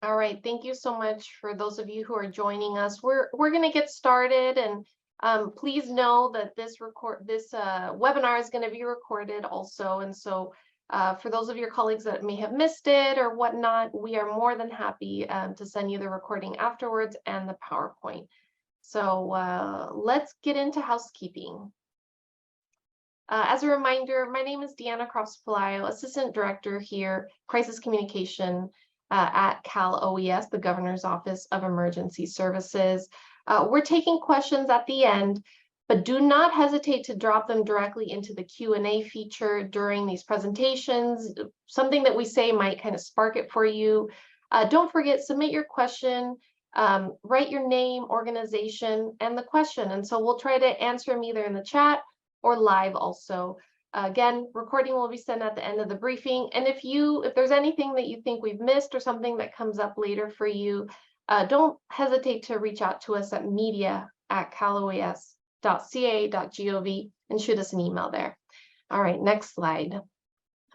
All right, thank you so much for those of you who are joining us. We're going to get started, and please know that this webinar is going to be recorded also. And so for those of your colleagues that may have missed it or whatnot, we are more than happy to send you the recording afterwards and the PowerPoint. So let's get into housekeeping. As a reminder, my name is Deanna Crofts-Pelayo, Assistant Director here, Crisis Communication at Cal OES, the Governor's Office of Emergency Services. We're taking questions at the end, but do not hesitate to drop them directly into the Q&A feature during these presentations. Something that we say might kind of spark it for you. Don't forget, submit your question, write your name, organization, and the question. And so we'll try to answer them either in the chat or live also. Again, recording will be sent at the end of the briefing. And if there's anything that you think we've missed or something that comes up later for you, don't hesitate to reach out to us at media@caloes.ca.gov and shoot us an email there. All right, next slide.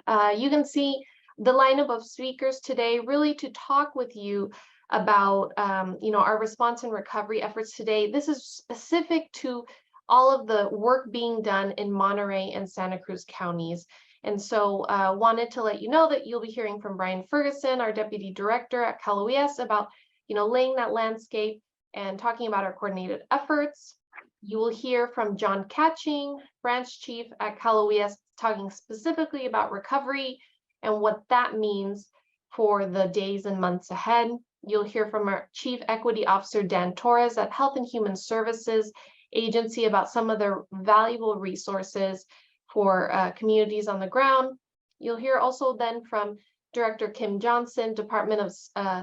You can see the lineup of speakers today really to talk with you about our response and recovery efforts today. This is specific to all of the work being done in Monterey and Santa Cruz counties. And so wanted to let you know that you'll be hearing from Brian Ferguson, our Deputy Director at Cal OES, about laying that landscape and talking about our coordinated efforts. You will hear from John Catching, Branch Chief at Cal OES, talking specifically about recovery and what that means for the days and months ahead. You'll hear from our Chief Equity Officer, Dan Torres, at Health and Human Services Agency about some of their valuable resources for communities on the ground. You'll hear also then from Director Kim Johnson, Department of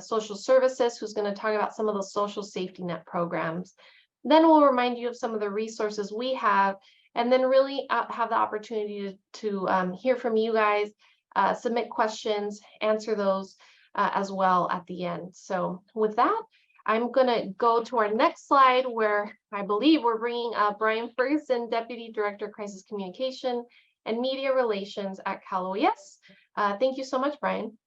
Social Services, who's going to talk about some of the social safety net programs. Then we'll remind you of some of the resources we have, and then really have the opportunity to hear from you guys, submit questions, answer those as well at the end. So with that, I'm going to go to our next slide, where I believe we're bringing Brian Ferguson, Deputy Director, Crisis Communication and Media Relations at Cal OES. Thank you so much, Brian.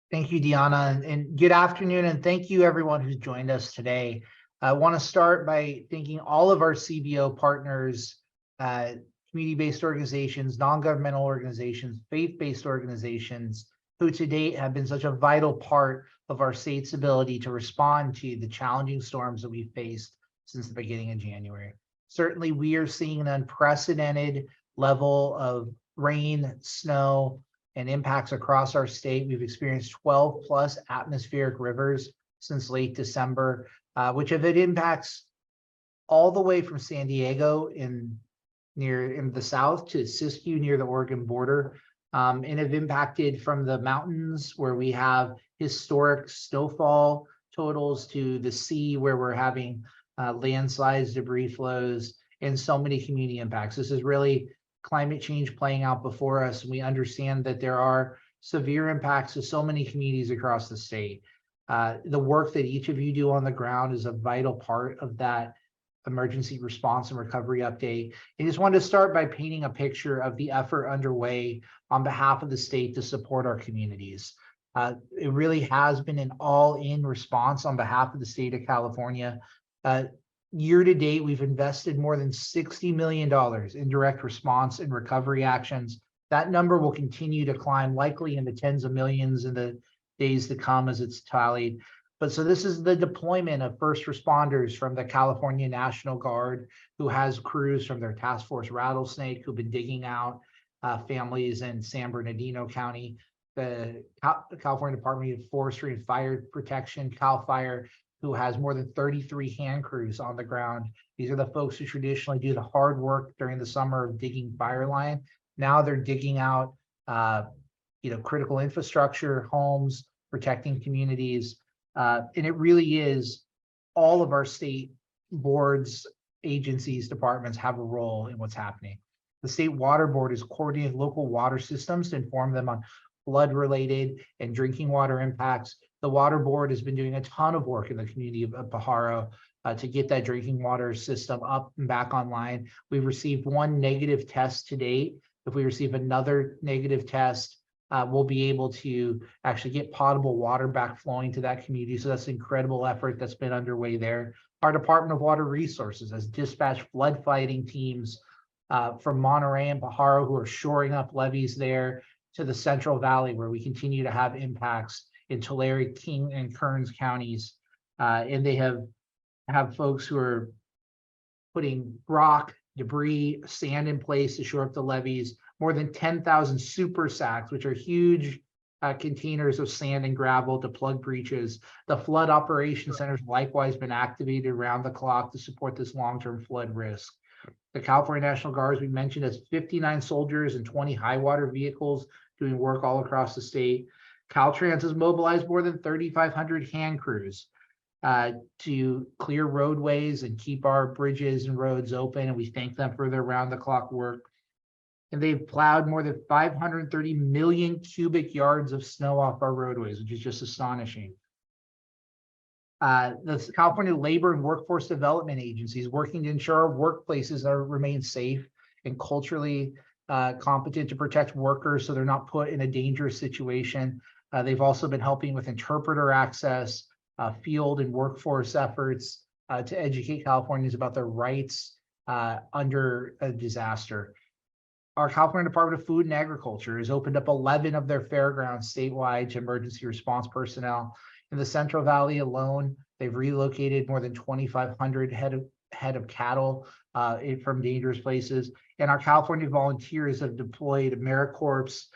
Thank you, Deanna, and good afternoon, and thank you everyone who's joined us today. I want to start by thanking all of our CBO partners, community-based organizations, non-governmental organizations, faith-based organizations, who to date have been such a vital part of our state's ability to respond to the challenging storms that we've faced since the beginning of January. Certainly, we are seeing an unprecedented level of rain, snow, and impacts across our state. We've experienced 12 plus atmospheric rivers since late December, which have had impacts all the way from San Diego in the south to Siskiyou near the Oregon border, and have impacted from the mountains where we have historic snowfall totals to the sea where we're having landslides, debris flows, and so many community impacts. This is really climate change playing out before us. We understand that there are severe impacts to so many communities across the state. The work that each of you do on the ground is a vital part of that emergency response and recovery update. I just wanted to start by painting a picture of the effort underway on behalf of the state to support our communities. It really has been an all-in response on behalf of the state of California. Year to date, we've invested more than $60 million in direct response and recovery actions. That number will continue to climb, likely in the tens of millions in the days to come as it's tallied. But so this is the deployment of first responders from the California National Guard, who has crews from their Task Force Rattlesnake, who've been digging out families in San Bernardino County, the California Department of Forestry and Fire Protection, CAL FIRE, who has more than 33 hand crews on the ground. These are the folks who traditionally do the hard work during the summer of digging fire line. Now they're digging out critical infrastructure, homes, protecting communities. And it really is all of our state boards, agencies, departments have a role in what's happening. The State Water Board is coordinating local water systems to inform them on flood-related and drinking water impacts. The Water Board has been doing a ton of work in the community of Pajaro to get that drinking water system up and back online. We've received one negative test to date. If we receive another negative test we'll be able to actually get potable water back flowing to that community. So that's an incredible effort that's been underway there. Our Department of Water Resources has dispatched flood fighting teams from Monterey and Pajaro who are shoring up levees there to the Central Valley, where we continue to have impacts in Tulare, King, and Kearns counties. And they have folks who are putting rock, debris, sand in place to shore up the levees. More than 10,000 super sacks, which are huge containers of sand and gravel to plug breaches. The flood operation centers likewise been activated around the clock to support this long-term flood risk. The California National Guard, as we mentioned, has 59 soldiers and 20 high water vehicles doing work all across the state. Caltrans has mobilized more than 3,500 hand crews to clear roadways and keep our bridges and roads open, and we thank them for their round-the-clock work. And they've plowed more than 530 million cubic yards of snow off our roadways, which is just astonishing. The California Labor and Workforce Development Agency is working to ensure our workplaces remain safe and culturally competent to protect workers so they're not put in a dangerous situation. They've also been helping with interpreter access, field and workforce efforts to educate Californians about their rights under a disaster. Our California Department of Food and Agriculture has opened up 11 of their fairgrounds statewide to emergency response personnel. In the Central Valley alone, they've relocated more than 2,500 head of cattle from dangerous places. And our California volunteers have deployed AmeriCorps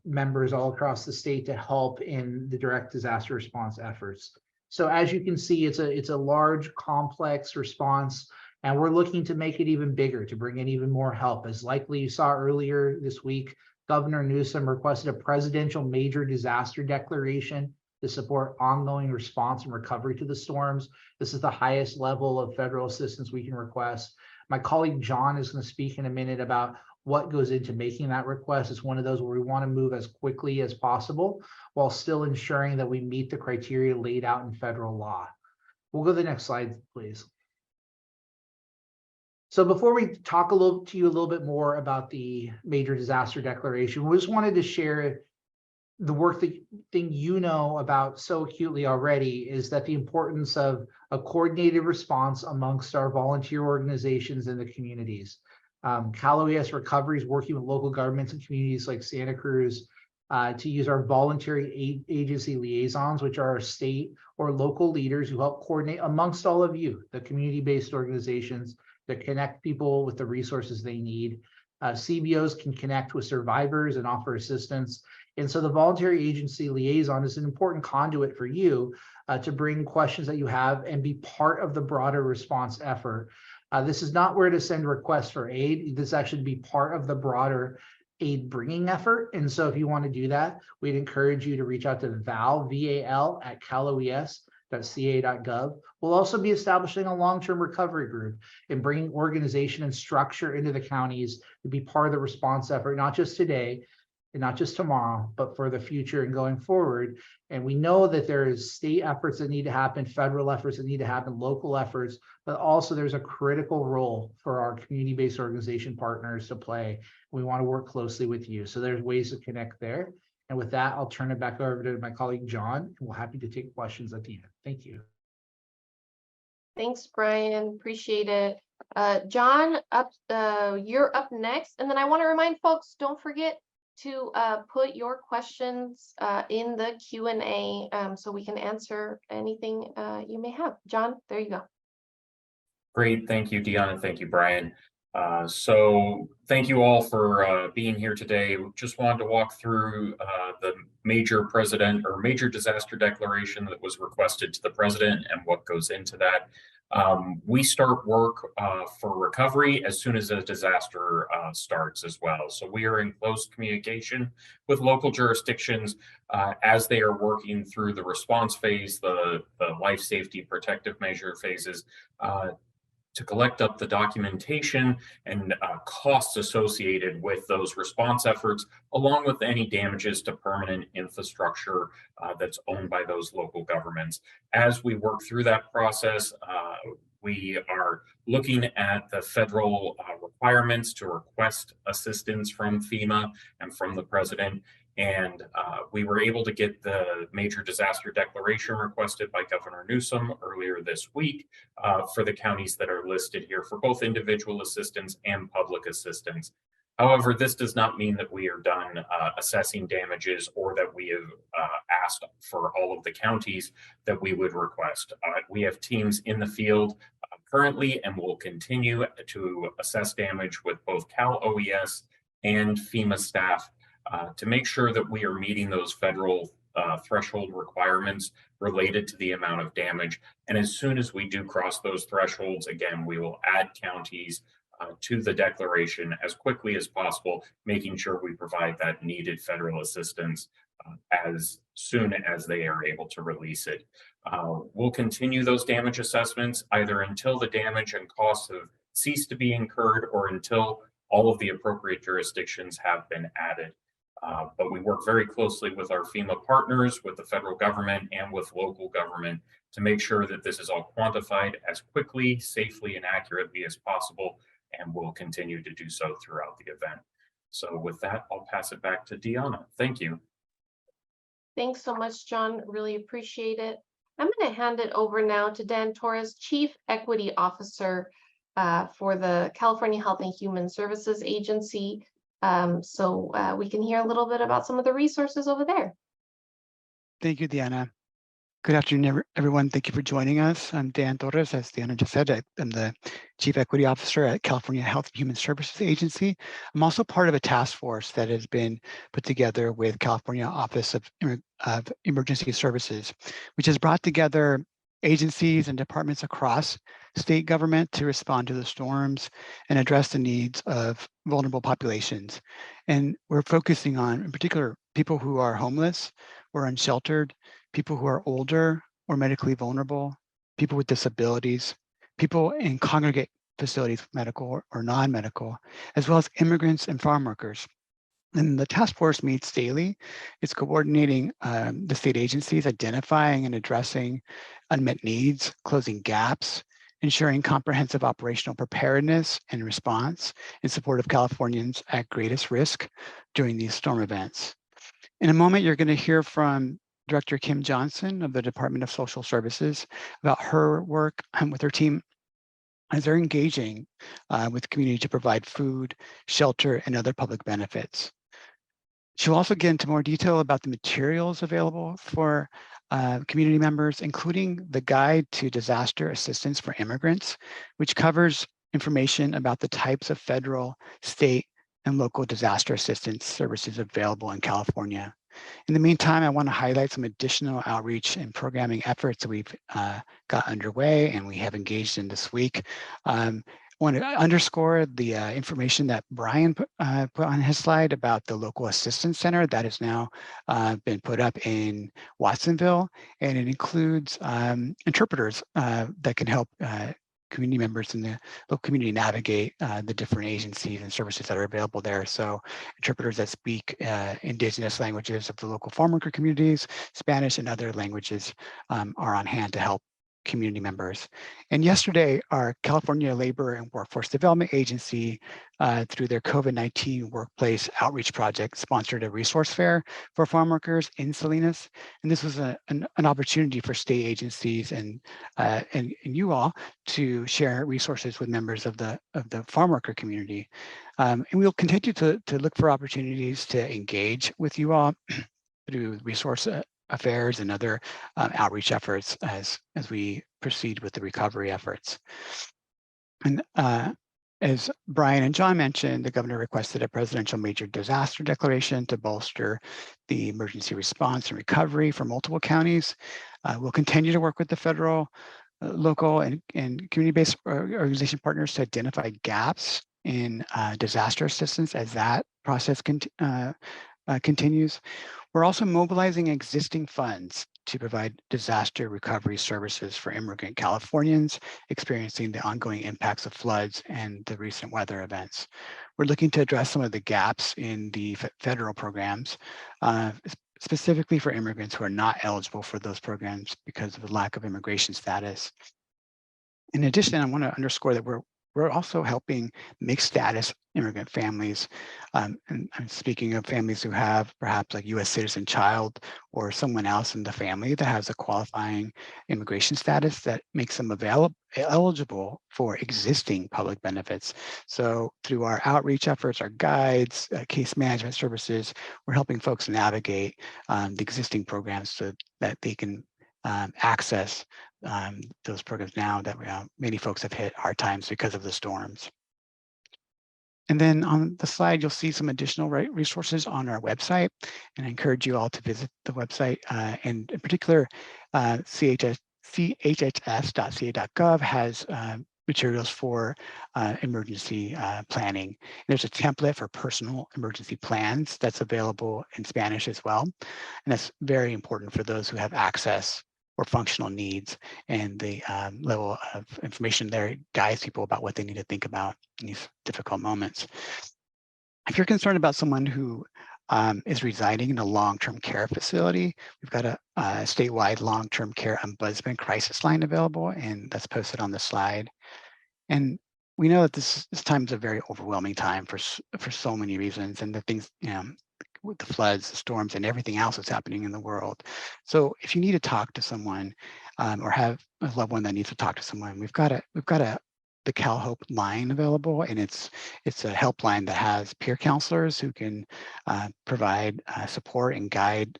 members all across the state to help in the direct disaster response efforts. So as you can see, it's a large, complex response, and we're looking to make it even bigger, to bring in even more help. As likely you saw earlier this week, Governor Newsom requested a presidential major disaster declaration to support ongoing response and recovery to the storms. This is the highest level of federal assistance we can request. My colleague John is going to speak in a minute about what goes into making that request. It's one of those where we want to move as quickly as possible while still ensuring that we meet the criteria laid out in federal law. We'll go to the next slide, please. So before we talk to you a little bit more about the major disaster declaration, we just wanted to share the work thing you know about so acutely already is that the importance of a coordinated response amongst our volunteer organizations in the communities. Cal OES Recovery is working with local governments and communities like Santa Cruz to use our voluntary agency liaisons, which are our state or local leaders who help coordinate amongst all of you, the community-based organizations, that connect people with the resources they need. CBOs can connect with survivors and offer assistance. And so the voluntary agency liaison is an important conduit for you to bring questions that you have and be part of the broader response effort. This is not where to send requests for aid. This actually be part of the broader aid bringing effort. And so if you want to do that, we'd encourage you to reach out to Val, V-A-L, at caloes.ca.gov. We'll also be establishing a long-term recovery group and bringing organization and structure into the counties to be part of the response effort, not just today and not just tomorrow, but for the future and going forward. And we know that there is state efforts that need to happen, federal efforts that need to happen, local efforts, but also there's a critical role for our community-based organization partners to play. We want to work closely with you. So there's ways to connect there. And with that, I'll turn it back over to my colleague, John, and we're happy to take questions at the end. Thank you. Thanks, Brian. Appreciate it. John, you're up next. And then I want to remind folks, don't forget to put your questions in the Q&A so we can answer anything you may have. John, there you go. Great. Thank you, Deanna, and thank you, Brian. So thank you all for being here today. Just wanted to walk through the major disaster declaration that was requested to the president and what goes into that. We start work for recovery as soon as a disaster starts as well. So we are in close communication with local jurisdictions as they are working through the response phase, the life safety protective measure phases, to collect up the documentation and costs associated with those response efforts, along with any damages to permanent infrastructure that's owned by those local governments. As we work through that process, we are looking at the federal requirements to request assistance from FEMA and from the president. And we were able to get the major disaster declaration requested by Governor Newsom earlier this week for the counties that are listed here for both individual assistance and public assistance. However, this does not mean that we are done assessing damages or that we have asked for all of the counties that we would request. We have teams in the field currently and will continue to assess damage with both Cal OES and FEMA staff to make sure that we are meeting those federal threshold requirements related to the amount of damage. And as soon as we do cross those thresholds, again, we will add counties to the declaration as quickly as possible, making sure we provide that needed federal assistance as soon as they are able to release it. We'll continue those damage assessments either until the damage and costs have ceased to be incurred or until all of the appropriate jurisdictions have been added. But we work very closely with our FEMA partners, with the federal government, and with local government to make sure that this is all quantified as quickly, safely, and accurately as possible, and we'll continue to do so throughout the event. So with that, I'll pass it back to Deanna. Thank you. Thanks so much, John. Really appreciate it. I'm going to hand it over now to Dan Torres, Chief Equity Officer for the California Health and Human Services Agency. So we can hear a little bit about some of the resources over there. Thank you, Deanna. Good afternoon, everyone. Thank you for joining us. I'm Dan Torres. As Deanna just said, I'm the Chief Equity Officer at California Health and Human Services Agency. I'm also part of a task force that has been put together with California Office of Emergency Services, which has brought together agencies and departments across state government to respond to the storms and address the needs of vulnerable populations. And we're focusing on, in particular, people who are homeless or unsheltered, people who are older or medically vulnerable, people with disabilities, people in congregate facilities, medical or non-medical, as well as immigrants and farm workers. And the task force meets daily. It's coordinating the state agencies, identifying and addressing unmet needs, closing gaps, ensuring comprehensive operational preparedness and response in support of Californians at greatest risk during these storm events. In a moment, you're going to hear from Director Kim Johnson of the Department of Social Services about her work with her team as they're engaging with the community to provide food, shelter, and other public benefits. She'll also get into more detail about the materials available for community members, including the Guide to Disaster Assistance for Immigrants, which covers information about the types of federal, state, and local disaster assistance services available in California. In the meantime, I want to highlight some additional outreach and programming efforts that we've got underway and we have engaged in this week. I want to underscore the information that Brian put on his slide about the local assistance center that has now been put up in Watsonville, and it includes interpreters that can help community members in the local community navigate the different agencies and services that are available there. So interpreters that speak indigenous languages of the local farm worker communities, Spanish and other languages are on hand to help community members. And yesterday, our California Labor and Workforce Development Agency, through their COVID-19 workplace outreach project, sponsored a resource fair for farm workers in Salinas. And this was an opportunity for state agencies and you all to share resources with members of the farm worker community. And we'll continue to look for opportunities to engage with you all through resource affairs and other outreach efforts as we proceed with the recovery efforts. And as Brian and John mentioned, the governor requested a presidential major disaster declaration to bolster the emergency response and recovery for multiple counties. We'll continue to work with the federal, local, and community-based organization partners to identify gaps in disaster assistance as that process continues. We're also mobilizing existing funds to provide disaster recovery services for immigrant Californians experiencing the ongoing impacts of floods and the recent weather events. We're looking to address some of the gaps in the federal programs, specifically for immigrants who are not eligible for those programs because of the lack of immigration status. In addition, I want to underscore that we're we're also helping mixed status immigrant families. And I'm speaking of families who have perhaps like US citizen child or someone else in the family that has a qualifying immigration status that makes them eligible for existing public benefits. So through our outreach efforts, our guides, case management services, we're helping folks navigate the existing programs so that they can access those programs now that many folks have hit hard times because of the storms. And then on the slide, you'll see some additional resources on our website, and I encourage you all to visit the website. And in particular, chhs.ca.gov has materials for emergency planning. And there's a template for personal emergency plans that's available in Spanish as well. And that's very important for those who have access or functional needs, and the level of information there guides people about what they need to think about in these difficult moments. If you're concerned about someone who is residing in a long-term care facility, we've got a statewide long-term care ombudsman crisis line available, and that's posted on the slide. And we know that this time is a very overwhelming time for so many reasons, and the things, with the floods, the storms, and everything else that's happening in the world. So if you need to talk to someone or have a loved one that needs to talk to someone, we've got the CalHope line available, and it's a helpline that has peer counselors who can provide support and guide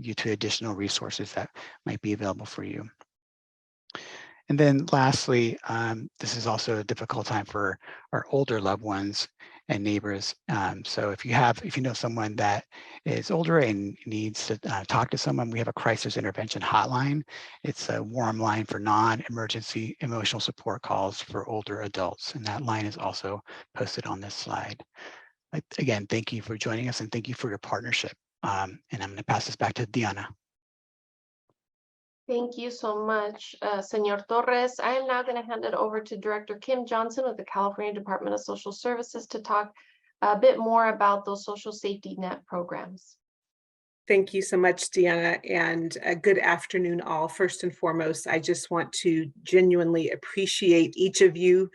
you to additional resources that might be available for you. And then lastly, this is also a difficult time for our older loved ones and neighbors. So if you know someone that is older and needs to talk to someone, we have a crisis intervention hotline. It's a warm line for non-emergency emotional support calls for older adults. And that line is also posted on this slide. Again, thank you for joining us, and thank you for your partnership. And I'm going to pass this back to Diana. Thank you so much, Senor Torres. I am now going to hand it over to Director Kim Johnson with the California Department of Social Services to talk a bit more about those social safety net programs. Thank you so much, Deanna, and good afternoon all. First and foremost, I just want to genuinely appreciate each of you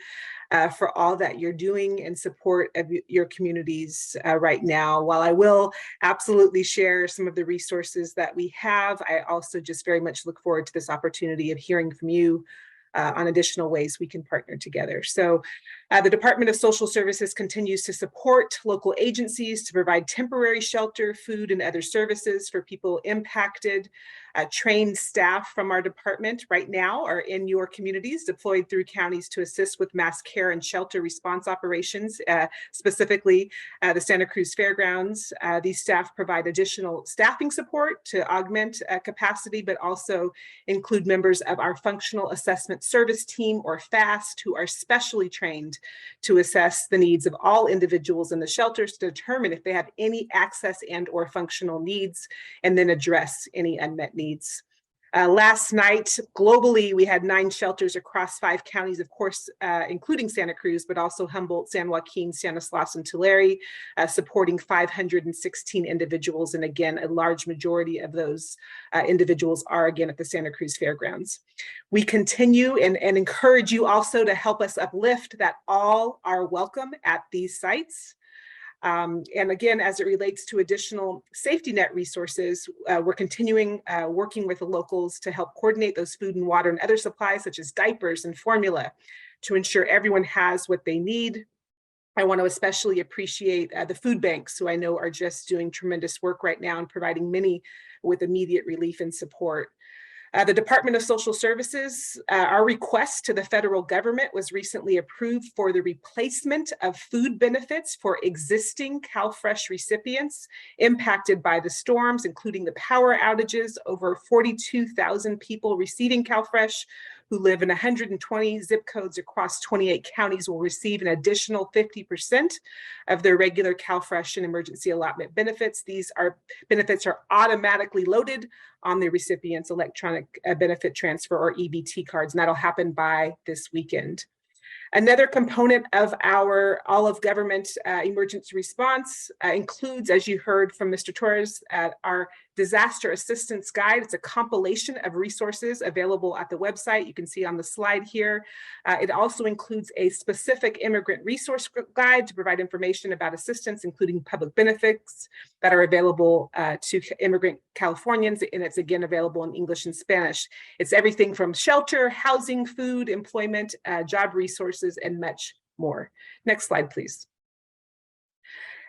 for all that you're doing in support of your communities right now. While I will absolutely share some of the resources that we have, I also just very much look forward to this opportunity of hearing from you on additional ways we can partner together. So the Department of Social Services continues to support local agencies to provide temporary shelter, food, and other services for people impacted. Trained staff from our department right now are in your communities, deployed through counties to assist with mass care and shelter response operations, specifically the Santa Cruz Fairgrounds. These staff provide additional staffing support to augment capacity, but also include members of our Functional Assessment Service Team, or FAST, who are specially trained to assess the needs of all individuals in the shelters to determine if they have any access and or functional needs, and then address any unmet needs. Last night, globally, we had 9 shelters across 5 counties, of course, including Santa Cruz, but also Humboldt, San Joaquin, Stanislaus, and Tulare, supporting 516 individuals. And again, a large majority of those individuals are again at the Santa Cruz Fairgrounds. We continue and encourage you also to help us uplift that all are welcome at these sites. And again, as it relates to additional safety net resources, we're continuing working with the locals to help coordinate those food and water and other supplies such as diapers and formula to ensure everyone has what they need. I want to especially appreciate the food banks, who I know are just doing tremendous work right now and providing many with immediate relief and support. The Department of Social Services, our request to the federal government was recently approved for the replacement of food benefits for existing CalFresh recipients impacted by the storms, including the power outages. Over 42,000 people receiving CalFresh who live in 120 zip codes across 28 counties will receive an additional 50% of their regular CalFresh and emergency allotment benefits. These benefits are automatically loaded on the recipient's electronic benefit transfer, or EBT cards, and that'll happen by this weekend. Another component of our all of government emergency response includes, as you heard from Mr. Torres, our Disaster Assistance Guide. It's a compilation of resources available at the website. You can see on the slide here. It also includes a specific immigrant resource guide to provide information about assistance, including public benefits that are available to immigrant Californians, and it's again available in English and Spanish. It's everything from shelter, housing, food, employment, job resources, and much more. Next slide, please.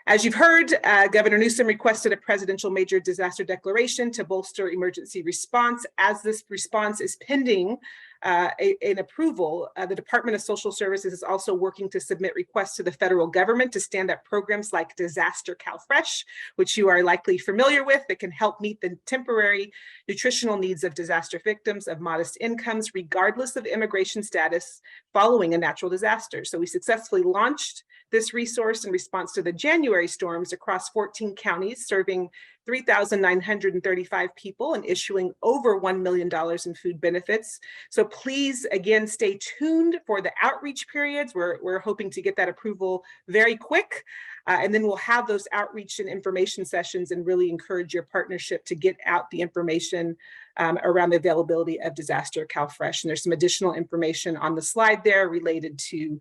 As you've heard, Governor Newsom requested a presidential major disaster declaration to bolster emergency response. As this response is pending an approval, the Department of Social Services is also working to submit requests to the federal government to stand up programs like Disaster CalFresh, which you are likely familiar with, that can help meet the temporary nutritional needs of disaster victims of modest incomes, regardless of immigration status following a natural disaster. So we successfully launched this resource in response to the January storms across 14 counties, serving 3,935 people and issuing over $1 million in food benefits. So please, again, stay tuned for the outreach periods. We're hoping to get that approval very quick. And then we'll have those outreach and information sessions and really encourage your partnership to get out the information around the availability of Disaster CalFresh. And there's some additional information on the slide there related to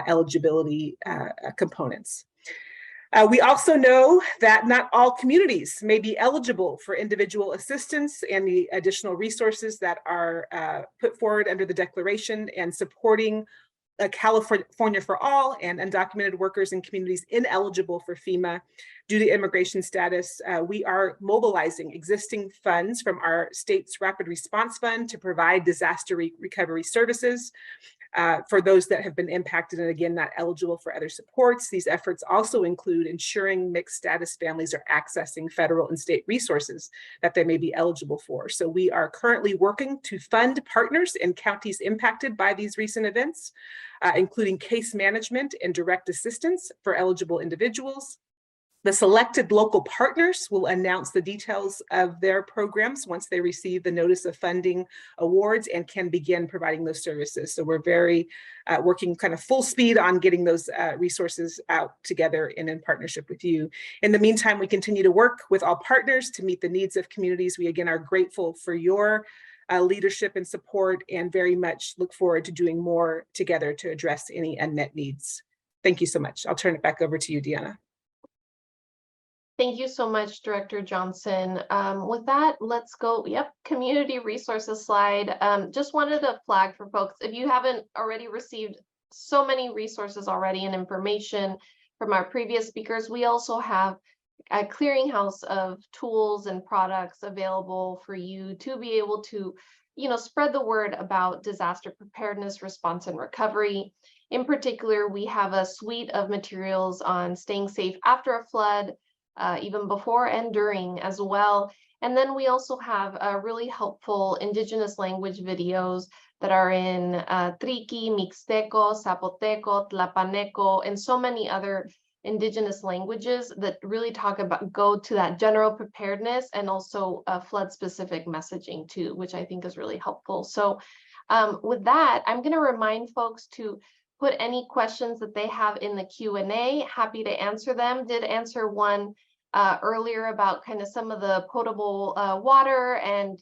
eligibility components. We also know that not all communities may be eligible for individual assistance and the additional resources that are put forward under the declaration, and supporting California for All and undocumented workers in communities ineligible for FEMA due to immigration status. We are mobilizing existing funds from our state's Rapid Response Fund to provide disaster recovery services for those that have been impacted and again not eligible for other supports. These efforts also include ensuring mixed status families are accessing federal and state resources that they may be eligible for. So we are currently working to fund partners in counties impacted by these recent events, including case management and direct assistance for eligible individuals. The selected local partners will announce the details of their programs once they receive the notice of funding awards and can begin providing those services. So we're very working kind of full speed on getting those resources out together and in partnership with you. In the meantime, we continue to work with all partners to meet the needs of communities. We again are grateful for your leadership and support, and very much look forward to doing more together to address any unmet needs. Thank you so much. I'll turn it back over to you, Deanna. Thank you so much, Director Johnson. With that, let's go, community resources slide. Just wanted to flag for folks, if you haven't already received so many resources already and information from our previous speakers, we also have a clearinghouse of tools and products available for you to be able to, spread the word about disaster preparedness, response, and recovery. In particular, we have a suite of materials on staying safe after a flood, even before and during as well. And then we also have really helpful Indigenous language videos that are in Triqui, Mixteco, Zapoteco, Tlapaneco, and so many other Indigenous languages that really go to that general preparedness and also flood-specific messaging too, which I think is really helpful. So with that, I'm going to remind folks to put any questions that they have in the Q&A. Happy to answer them. Did answer one earlier about kind of some of the potable water and,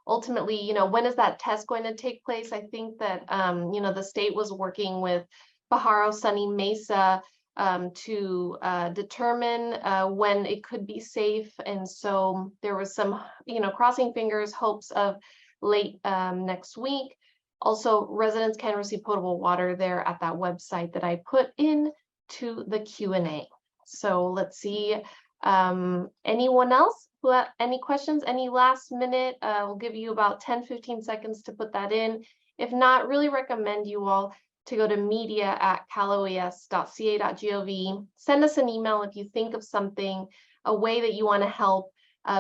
ultimately, when is that test going to take place? I think that, the state was working with Pajaro Sunny Mesa to determine when it could be safe. And so there was some, crossing fingers, hopes of late next week. Also, residents can receive potable water there at that website that I put in to the Q&A. So let's see, anyone else who have any questions, any last minute? We'll give you about 10-15 seconds to put that in. If not, really recommend you all to go to media@caloes.ca.gov. Send us an email if you think of something, a way that you want to help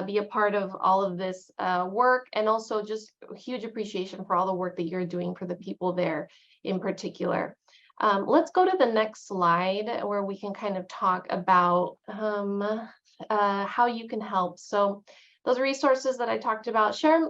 be a part of all of this work, and also just huge appreciation for all the work that you're doing for the people there in particular. Let's go to the next slide where we can kind of talk about how you can help. So those resources that I talked about, share them,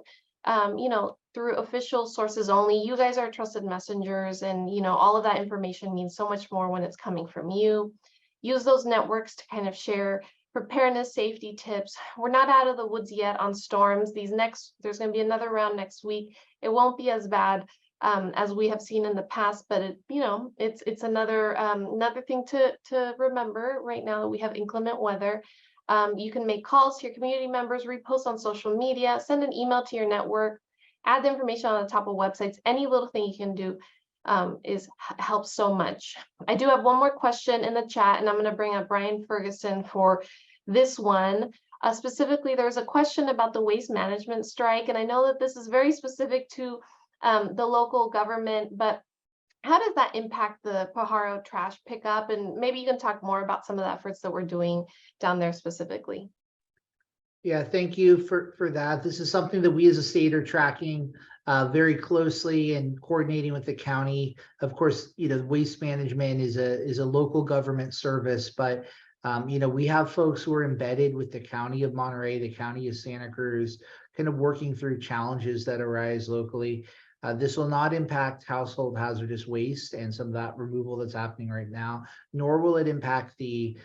through official sources only. You guys are trusted messengers, and all of that information means so much more when it's coming from you. Use those networks to kind of share preparedness, safety tips. We're not out of the woods yet on storms. There's going to be another round next week. It won't be as bad as we have seen in the past, but it's another thing to remember right now that we have inclement weather. You can make calls to your community members, repost on social media, send an email to your network, add the information on the top of websites. Any little thing you can do helps so much. I do have one more question in the chat, and I'm going to bring up Brian Ferguson for this one. Specifically, there's a question about the waste management strike, and I know that this is very specific to the local government, but how does that impact the Pajaro trash pickup? And maybe you can talk more about some of the efforts that we're doing down there specifically. Yeah, thank you for that. This is something that we as a state are tracking very closely and coordinating with the county. Of course, waste management is a local government service, but we have folks who are embedded with the county of Monterey, the county of Santa Cruz, kind of working through challenges that arise locally. This will not impact household hazardous waste and some of that removal that's happening right now, nor will it impact the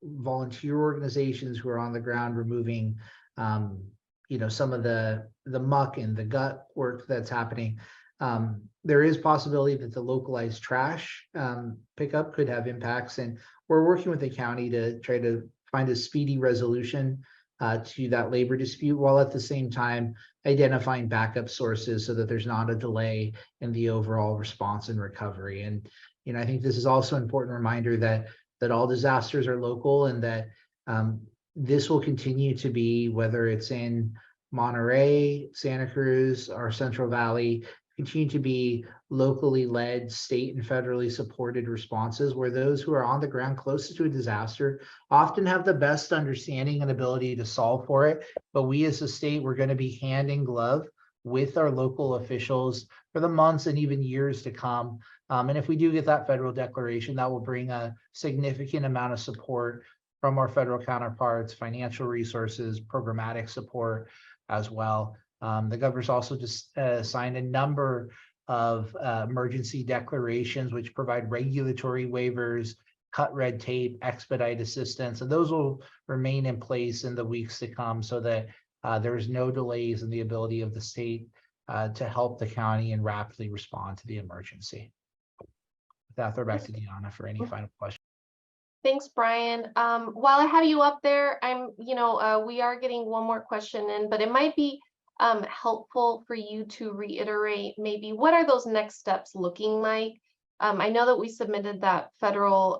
volunteer organizations who are on the ground removing some of the muck and the gut work that's happening. There is possibility that the localized trash pickup could have impacts, and we're working with the county to try to find a speedy resolution to that labor dispute, while at the same time identifying backup sources so that there's not a delay in the overall response and recovery. And I think this is also an important reminder that all disasters are local, and that this will continue to be, whether it's in Monterey, Santa Cruz, or Central Valley, continue to be locally led, state and federally supported responses, where those who are on the ground closest to a disaster often have the best understanding and ability to solve for it. But we as a state, we're going to be hand in glove with our local officials for the months and even years to come. And if we do get that federal declaration, that will bring a significant amount of support from our federal counterparts, financial resources, programmatic support as well. The governor's also just signed a number of emergency declarations, which provide regulatory waivers, cut red tape, expedite assistance, and those will remain in place in the weeks to come, so that there's no delays in the ability of the state to help the county and rapidly respond to the emergency. With that, throw back to Deanna for any final questions. Thanks, Brian. While I have you up there, we are getting one more question in, but it might be helpful for you to reiterate maybe what are those next steps looking like. I know that we submitted that federal,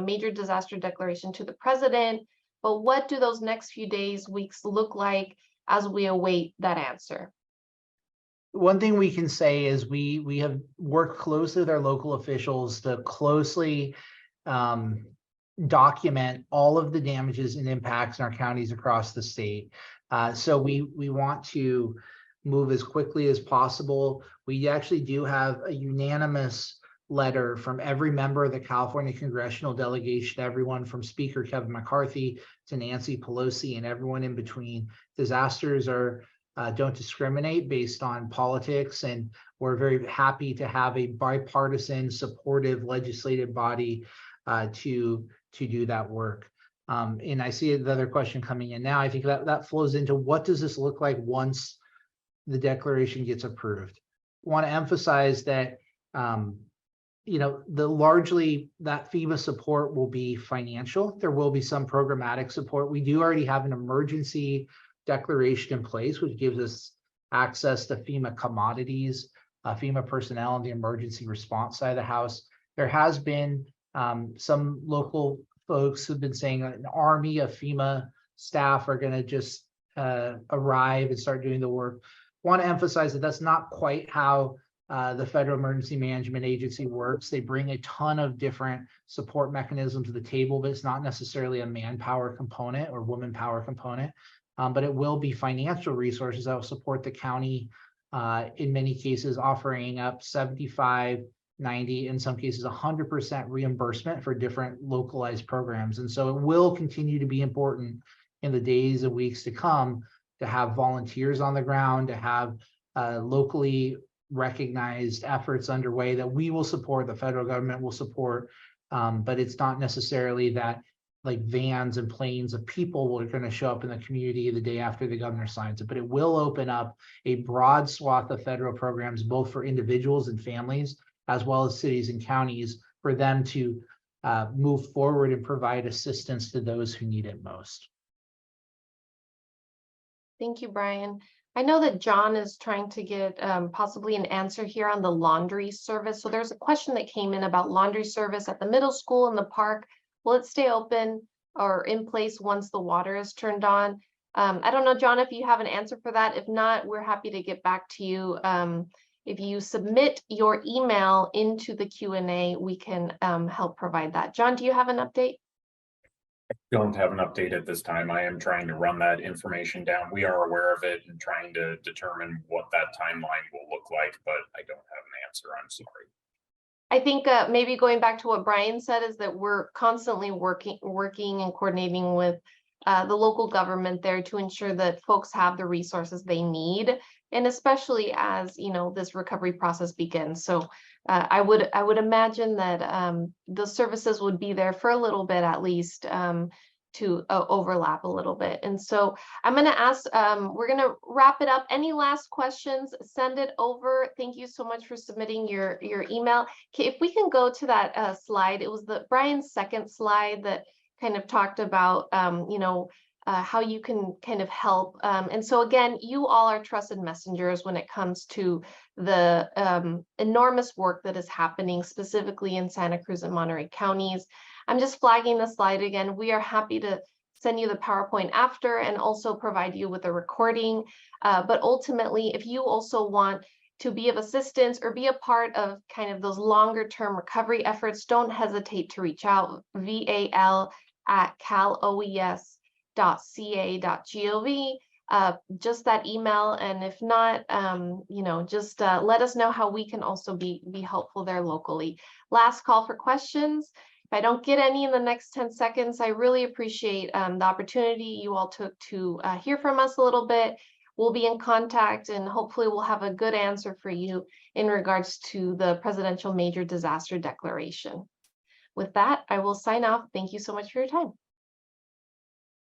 major disaster declaration to the president, but what do those next few days, weeks look like as we await that answer? One thing we can say is we have worked closely with our local officials to closely document all of the damages and impacts in our counties across the state. So we want to move as quickly as possible. We actually do have a unanimous letter from every member of the California congressional delegation, everyone from Speaker Kevin McCarthy to Nancy Pelosi and everyone in between. Disasters don't discriminate based on politics, and we're very happy to have a bipartisan, supportive legislative body to do that work. And I see the other question coming in now. I think that flows into what does this look like once the declaration gets approved. I want to emphasize that largely that FEMA support will be financial. There will be some programmatic support. We do already have an emergency declaration in place, which gives us access to FEMA commodities, FEMA personnel on the emergency response side of the house. There has been some local folks who've been saying an army of FEMA staff are going to just arrive and start doing the work. I want to emphasize that that's not quite how the Federal Emergency Management Agency works. They bring a ton of different support mechanisms to the table, but it's not necessarily a manpower component or woman power component. But it will be financial resources that will support the county, in many cases offering up 75, 90, in some cases 100% reimbursement for different localized programs. And so it will continue to be important in the days and weeks to come to have volunteers on the ground, to have locally recognized efforts underway that we will support, the federal government will support, but it's not necessarily that like vans and planes of people who are going to show up in the community the day after the governor signs it, but it will open up a broad swath of federal programs, both for individuals and families, as well as cities and counties, for them to move forward and provide assistance to those who need it most. Thank you, Brian. I know that John is trying to get possibly an answer here on the laundry service. So there's a question that came in about laundry service at the middle school and the park. Will it stay open or in place once the water is turned on? I don't know, John, if you have an answer for that. If not, we're happy to get back to you. If you submit your email into the Q&A, we can help provide that. John, do you have an update? Don't have an update at this time. I am trying to run that information down. We are aware of it and trying to determine what that timeline will look like, but I don't have an answer. I'm sorry. I think maybe going back to what Brian said is that we're constantly working and coordinating with the local government there to ensure that folks have the resources they need, and especially as this recovery process begins. So I would imagine that the services would be there for a little bit at least to overlap a little bit. And so I'm going to ask, we're going to wrap it up. Any last questions, send it over. Thank you so much for submitting your email. Okay, if we can go to that slide, it was Brian's second slide that kind of talked about, how you can kind of help. And so again, you all are trusted messengers when it comes to the enormous work that is happening specifically in Santa Cruz and Monterey counties. I'm just flagging the slide again. We are happy to send you the PowerPoint after and also provide you with a recording. But ultimately, if you also want to be of assistance or be a part of kind of those longer term recovery efforts, don't hesitate to reach out, val@caloes.ca.gov. Just that email, and if not, just let us know how we can also be helpful there locally. Last call for questions. If I don't get any in the next 10 seconds, I really appreciate the opportunity you all took to hear from us a little bit. We'll be in contact and hopefully we'll have a good answer for you in regards to the Presidential Major Disaster Declaration. With that, I will sign off. Thank you so much for your time.